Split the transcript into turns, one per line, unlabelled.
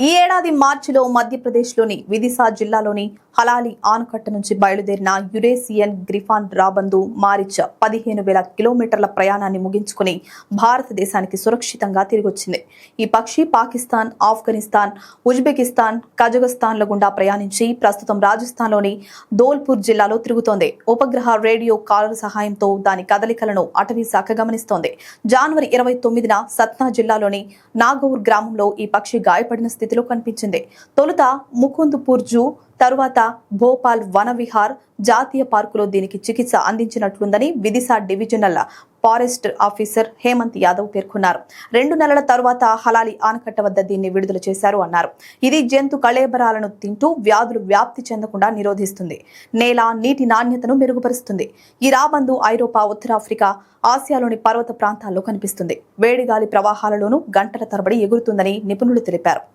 ఈ ఏడాది మార్చిలో మధ్యప్రదేశ్లోని విదిశా జిల్లాలోని హలాలి ఆనకట్ట నుంచి బయలుదేరిన యురేసియన్ గ్రిఫాన్ రాబందు మారిచ్ 15,000 కిలోమీటర్ల ప్రయాణాన్ని ముగించుకుని భారతదేశానికి సురక్షితంగా తిరిగొచ్చింది. ఈ పక్షి పాకిస్తాన్, ఆఫ్ఘనిస్తాన్, ఉజ్బెకిస్తాన్, కజగస్తాన్ల గుండా ప్రయాణించి ప్రస్తుతం రాజస్థాన్లోని ధోల్పూర్ జిల్లాలో తిరుగుతోంది. ఉపగ్రహ రేడియో కాలర్ సహాయంతో దాని కదలికలను అటవీ శాఖ గమనిస్తోంది. జనవరి 29న సత్నా జిల్లాలోని నాగౌర్ గ్రామంలో ఈ పక్షి గాయపడిన స్థితిలో కనిపించింది. తొలుత ముకుంద్పూర్ జూ, తరువాత భోపాల్ వన విహార్ జాతీయ పార్కులో దీనికి చికిత్స అందించినట్లుందని Vidisha divisional forest officer Hemant Yadav పేర్కొన్నారు. 2 నెలల తరువాత హలాలి ఆనకట్ట వద్ద దీన్ని విడుదల చేశారు అన్నారు. ఇది జంతు కళేబరాలను తింటూ వ్యాధులు వ్యాప్తి చెందకుండా నిరోధిస్తుంది. నేల, నీటి నాణ్యతను మెరుగుపరుస్తుంది. ఈ రాబందు ఐరోపా, ఉత్తరాఫ్రికా, ఆసియాలోని పర్వత ప్రాంతాల్లో కనిపిస్తుంది. వేడిగాలి ప్రవాహాలలోనూ గంటల తరబడి ఎగురుతుందని నిపుణులు తెలిపారు.